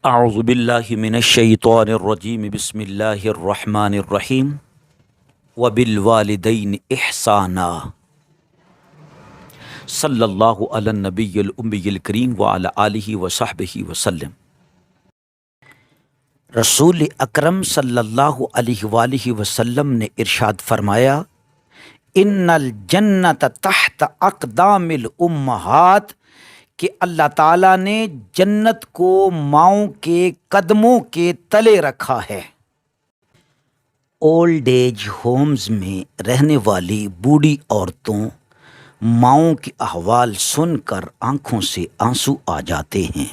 اعوذ باللہ من الشیطان الرجیم بسم اللہ الرحمن الرحیم وبالوالدین احسانا صلی اللہ علی النبی الامی الکریم وعلی آلہ وصحبہ وسلم۔ رسول اکرم صلی اللہ علیہ وآلہ وسلم نے ارشاد فرمایا، ان الجنت تحت اقدام الامہات، کہ اللہ تعالیٰ نے جنت کو ماؤں کے قدموں کے تلے رکھا ہے۔ اولڈ ایج ہومز میں رہنے والی بوڑھی عورتوں ماؤں کے احوال سن کر آنکھوں سے آنسو آ جاتے ہیں۔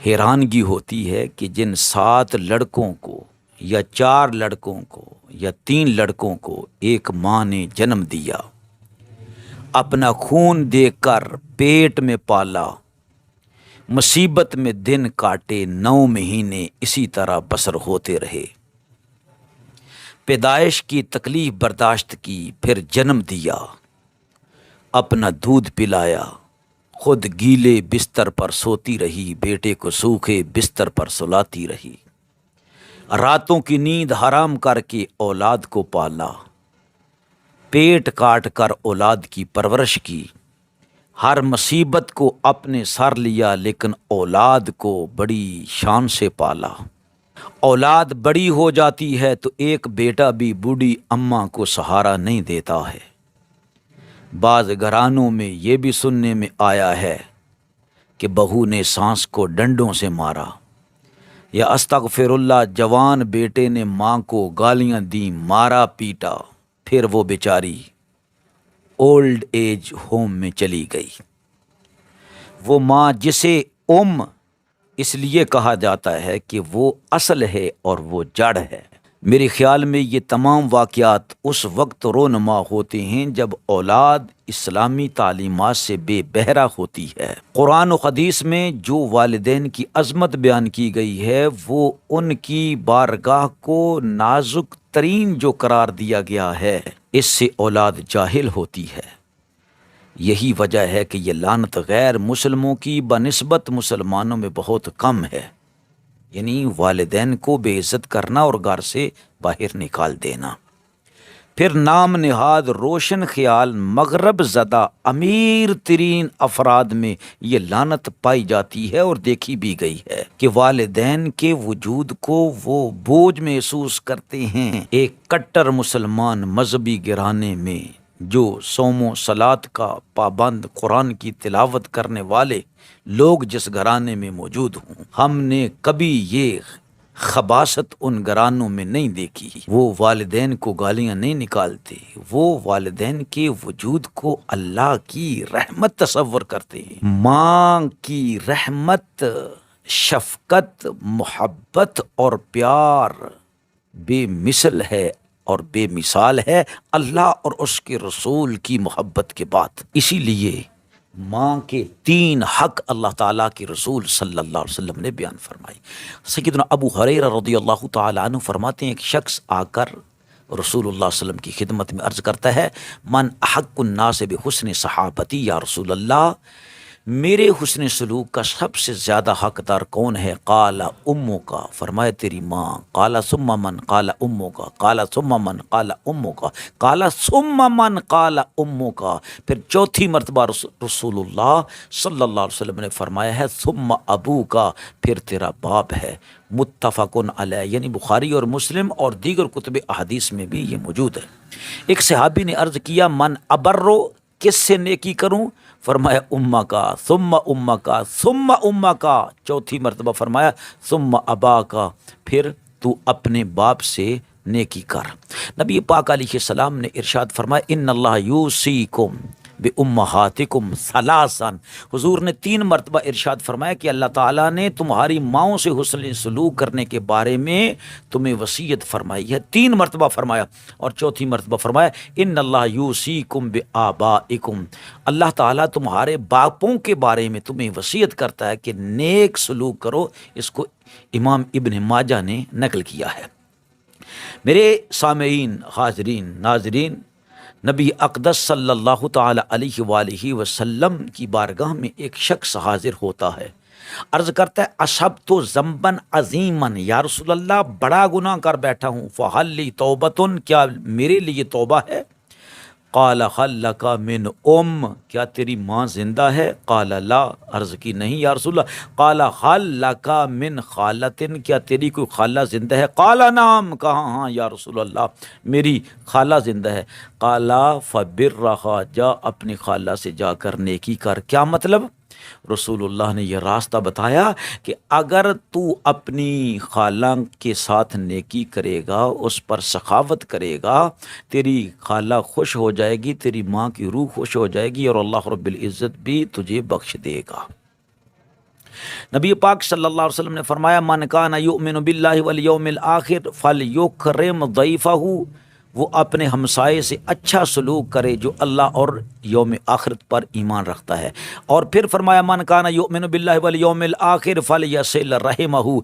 حیرانگی ہوتی ہے کہ جن 7 لڑکوں کو یا 4 لڑکوں کو یا 3 لڑکوں کو ایک ماں نے جنم دیا، اپنا خون دے کر پیٹ میں پالا، مصیبت میں دن کاٹے، 9 مہینے اسی طرح بسر ہوتے رہے، پیدائش کی تکلیف برداشت کی، پھر جنم دیا، اپنا دودھ پلایا، خود گیلے بستر پر سوتی رہی، بیٹے کو سوکھے بستر پر سلاتی رہی، راتوں کی نیند حرام کر کے اولاد کو پالا، پیٹ کاٹ کر اولاد کی پرورش کی، ہر مصیبت کو اپنے سر لیا، لیکن اولاد کو بڑی شان سے پالا۔ اولاد بڑی ہو جاتی ہے تو ایک بیٹا بھی بوڑھی اماں کو سہارا نہیں دیتا ہے۔ بعض گھرانوں میں یہ بھی سننے میں آیا ہے کہ بہو نے ساس کو ڈنڈوں سے مارا، یا استغفر اللہ، جوان بیٹے نے ماں کو گالیاں دیں، مارا پیٹا، پھر وہ بیچاری اولڈ ایج ہوم میں چلی گئی۔ وہ ماں جسے اس لیے کہا جاتا ہے کہ وہ اصل ہے اور وہ جڑ ہے۔ میرے خیال میں یہ تمام واقعات اس وقت رونما ہوتے ہیں جب اولاد اسلامی تعلیمات سے بے بہرہ ہوتی ہے۔ قرآن و حدیث میں جو والدین کی عظمت بیان کی گئی ہے، وہ ان کی بارگاہ کو نازک ترین جو قرار دیا گیا ہے، اس سے اولاد جاہل ہوتی ہے۔ یہی وجہ ہے کہ یہ لعنت غیر مسلموں کی بنسبت مسلمانوں میں بہت کم ہے، یعنی والدین کو بے عزت کرنا اور گھر سے باہر نکال دینا۔ پھر نام نہاد روشن خیال مغرب زدہ امیر ترین افراد میں یہ لعنت پائی جاتی ہے اور دیکھی بھی گئی ہے کہ والدین کے وجود کو وہ بوجھ محسوس کرتے ہیں۔ ایک کٹر مسلمان مذہبی گھرانے میں جو صوم و صلات کا پابند، قرآن کی تلاوت کرنے والے لوگ جس گھرانے میں موجود ہوں، ہم نے کبھی یہ خباثت ان گھرانوں میں نہیں دیکھی۔ وہ والدین کو گالیاں نہیں نکالتے، وہ والدین کے وجود کو اللہ کی رحمت تصور کرتے ہیں۔ ماں کی رحمت، شفقت، محبت اور پیار بے مثل ہے اور بے مثال ہے اللہ اور اس کے رسول کی محبت کے بعد۔ اسی لیے ماں کے 3 حق اللہ تعالیٰ کے رسول صلی اللہ علیہ وسلم نے بیان فرمائی۔ سیدنا ابو ہریرہ رضی اللہ تعالیٰ عنہ فرماتے ہیں، ایک شخص آ کر رسول اللہ صلی اللہ علیہ وسلم کی خدمت میں عرض کرتا ہے، من احق الناس بحسن صحابتی یا رسول اللہ، میرے حسن سلوک کا سب سے زیادہ حقدار کون ہے؟ قال امک، فرمایا تیری ماں۔ قال ثم من؟ قال امک۔ قال ثم من؟ قال امک۔ قال ثم من؟ قال امک۔ پھر چوتھی مرتبہ رسول اللہ صلی اللہ علیہ وسلم نے فرمایا ہے ثم ابوک، پھر تیرا باپ ہے۔ متفقن علیہ، یعنی بخاری اور مسلم اور دیگر کتب احادیث میں بھی یہ موجود ہے۔ ایک صحابی نے عرض کیا، من ابرو، کس سے نیکی کروں؟ فرمایا امہ کا، ثم امہ کا، ثم امہ کا، چوتھی مرتبہ فرمایا ثم ابا کا، پھر تو اپنے باپ سے نیکی کر۔ نبی پاک علیہ السلام نے ارشاد فرمایا، ان اللہ یوصیکم بامہاتکم ثلاثا، حضور نے 3 مرتبہ ارشاد فرمایا کہ اللہ تعالیٰ نے تمہاری ماؤں سے حسن سلوک کرنے کے بارے میں تمہیں وصیت فرمائی ہے، 3 مرتبہ فرمایا، اور چوتھی مرتبہ فرمایا ان اللہ یوصیکم بآبائکم، اللہ تعالیٰ تمہارے باپوں کے بارے میں تمہیں وصیت کرتا ہے کہ نیک سلوک کرو۔ اس کو امام ابن ماجہ نے نقل کیا ہے۔ میرے سامعین، حاضرین، ناظرین، نبی اقدس صلی اللہ تعالی علیہ وآلہ وسلم کی بارگاہ میں ایک شخص حاضر ہوتا ہے عرض کرتا ہے اصبت ذنبا عظیما، یا رسول اللہ بڑا گناہ کر بیٹھا ہوں، فہل لی توبۃ، کیا میرے لیے توبہ ہے؟ قال هل لک من کیا تیری ماں زندہ ہے؟ قال لا، عرض کی نہیں یا رسول اللہ۔ قال هل لک من خالۃ، کیا تیری کوئی خالہ زندہ ہے؟ قال نعم، کہا ہاں یا رسول اللہ میری خالہ زندہ ہے۔ قال فبرها، جا اپنی خالہ سے جا کر نیکی کر۔ کیا مطلب؟ رسول اللہ نے یہ راستہ بتایا کہ اگر تو اپنی خالہ کے ساتھ نیکی کرے گا، اس پر سخاوت کرے گا، تیری خالہ خوش ہو جائے گی، تیری ماں کی روح خوش ہو جائے گی، اور اللہ رب العزت بھی تجھے بخش دے گا۔ نبی پاک صلی اللہ علیہ وسلم نے فرمایا من کان یؤمن باللہ والیوم الآخر فلیکرم ضیفہ، وہ اپنے ہمسائے سے اچھا سلوک کرے جو اللہ اور یوم آخرت پر ایمان رکھتا ہے۔ اور پھر فرمایا من کان یؤمن باللہ والیوم الآخر فلیصل رحمہ،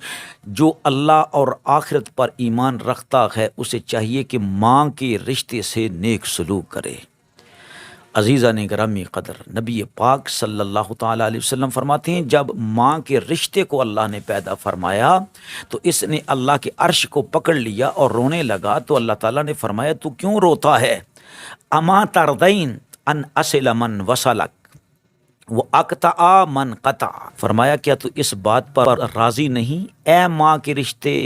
جو اللہ اور آخرت پر ایمان رکھتا ہے اسے چاہیے کہ ماں کے رشتے سے نیک سلوک کرے۔ عزیزان گرامی قدر، نبی پاک صلی اللہ تعالیٰ علیہ وسلم فرماتے ہیں جب ماں کے رشتے کو اللہ نے پیدا فرمایا تو اس نے اللہ کے عرش کو پکڑ لیا اور رونے لگا، تو اللہ تعالیٰ نے فرمایا تو کیوں روتا ہے؟ اما ترضین ان اصل من وصلک وہ اقطع من قطع، فرمایا کیا تو اس بات پر راضی نہیں اے ماں کے رشتے؟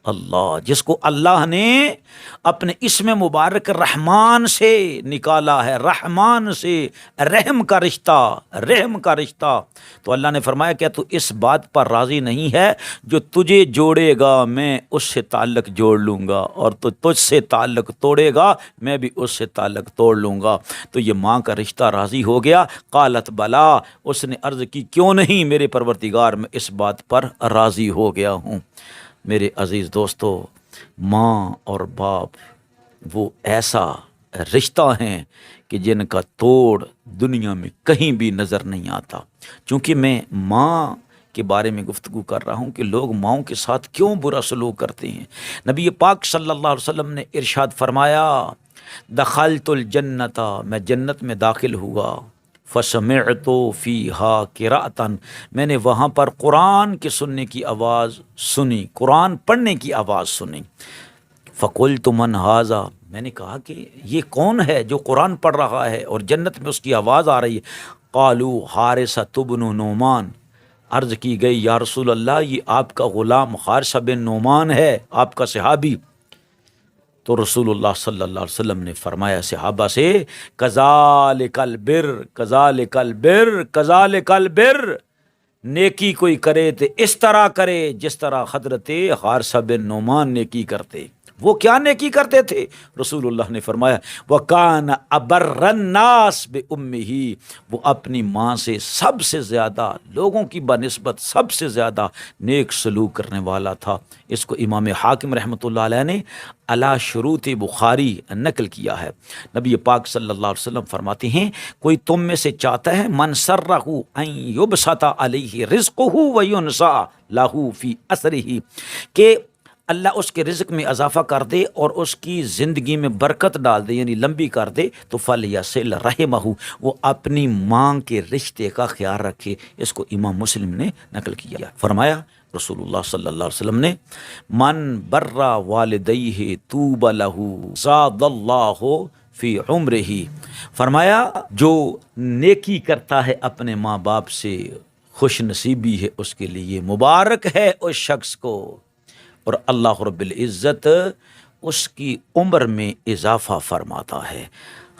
اللہ، جس کو اللہ نے اپنے اسم مبارک رحمان سے نکالا ہے، رحمان سے رحم کا رشتہ، رحم کا رشتہ، تو اللہ نے فرمایا کیا تو اس بات پر راضی نہیں ہے؟ جو تجھے جوڑے گا میں اس سے تعلق جوڑ لوں گا، اور تو تجھ سے تعلق توڑے گا میں بھی اس سے تعلق توڑ لوں گا۔ تو یہ ماں کا رشتہ راضی ہو گیا۔ قالت بلا، اس نے عرض کی کیوں نہیں میرے پروردگار، میں اس بات پر راضی ہو گیا ہوں۔ میرے عزیز دوستو، ماں اور باپ وہ ایسا رشتہ ہیں کہ جن کا توڑ دنیا میں کہیں بھی نظر نہیں آتا۔ چونکہ میں ماں کے بارے میں گفتگو کر رہا ہوں کہ لوگ ماؤں کے ساتھ کیوں برا سلوک کرتے ہیں۔ نبی پاک صلی اللہ علیہ وسلم نے ارشاد فرمایا دخلت الجنت، میں جنت میں داخل ہوا، فسمعت فیہا قراءۃ، میں نے وہاں پر قرآن کے سننے کی آواز سنی، قرآن پڑھنے کی آواز سنی۔ فقلت من ھذا، میں نے کہا کہ یہ کون ہے جو قرآن پڑھ رہا ہے اور جنت میں اس کی آواز آ رہی ہے؟ قالوا حارثۃ بن نعمان، عرض کی گئی یا رسول اللہ یہ آپ کا غلام حارثہ بن نعمان ہے، آپ کا صحابی۔ تو رسول اللہ صلی اللہ علیہ وسلم نے فرمایا صحابہ سے کذالک البر، کذالک البر، کذالک البر، نیکی کوئی کرے تو اس طرح کرے جس طرح حضرت حارثہ بن نعمان نیکی کرتے۔ وہ کیا نیکی کرتے تھے؟ رسول اللہ نے فرمایا وَكَانَ أَبَرَّ النَّاسِ بِأُمِّهِ، وہ اپنی ماں سے سب سے زیادہ، لوگوں کی بنسبت سب سے زیادہ نیک سلوک کرنے والا تھا۔ اس کو امام حاکم رحمۃ اللہ علیہ نے علی شروط بخاری نقل کیا ہے۔ نبی پاک صلی اللہ علیہ وسلم فرماتے ہیں کوئی تم میں سے چاہتا ہے من سرہ ان یبسط علیہ رزقہ وینسا لہ فی اثرہ، کہ اللہ اس کے رزق میں اضافہ کر دے اور اس کی زندگی میں برکت ڈال دے، یعنی لمبی کر دے، تو فلیصل رحمہ، وہ اپنی ماں کے رشتے کا خیال رکھے۔ اس کو امام مسلم نے نقل کیا۔ فرمایا رسول اللہ صلی اللہ علیہ وسلم نے من بر والدیہ طوبی لہ زاد اللہ فی عمرہ، فرمایا جو نیکی کرتا ہے اپنے ماں باپ سے خوش نصیبی ہے اس کے لیے، مبارک ہے اس شخص کو، اور اللہ رب العزت اس کی عمر میں اضافہ فرماتا ہے۔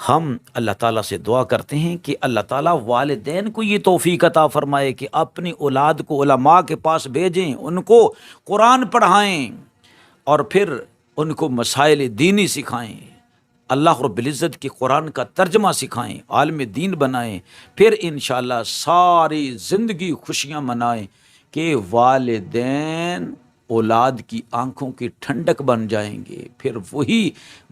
ہم اللہ تعالیٰ سے دعا کرتے ہیں کہ اللہ تعالیٰ والدین کو یہ توفیق عطا فرمائے کہ اپنی اولاد کو علماء کے پاس بھیجیں، ان کو قرآن پڑھائیں اور پھر ان کو مسائل دینی سکھائیں، اللہ رب العزت کی قرآن کا ترجمہ سکھائیں، عالم دین بنائیں، پھر انشاءاللہ ساری زندگی خوشیاں منائیں کہ والدین اولاد کی آنکھوں کی ٹھنڈک بن جائیں گے۔ پھر وہی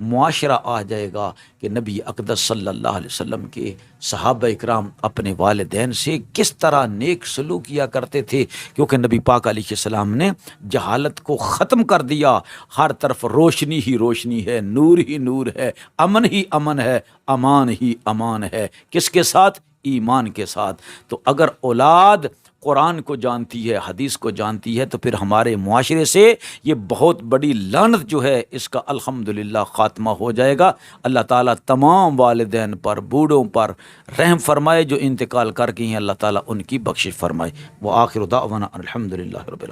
معاشرہ آ جائے گا کہ نبی اقدس صلی اللہ علیہ وسلم کے صحابہ اکرام اپنے والدین سے کس طرح نیک سلوک کیا کرتے تھے، کیونکہ نبی پاک علیہ السلام نے جہالت کو ختم کر دیا۔ ہر طرف روشنی ہی روشنی ہے، نور ہی نور ہے، امن ہی امن ہے، امان ہی امان ہے۔ کس کے ساتھ؟ ایمان کے ساتھ۔ تو اگر اولاد قرآن کو جانتی ہے، حدیث کو جانتی ہے، تو پھر ہمارے معاشرے سے یہ بہت بڑی لعنت جو ہے اس کا الحمدللہ خاتمہ ہو جائے گا۔ اللہ تعالیٰ تمام والدین پر، بوڑھوں پر رحم فرمائے، جو انتقال کر گئی ہیں اللہ تعالیٰ ان کی بخشش فرمائے۔ وآخر دعوانا الحمدللہ رب العالمین۔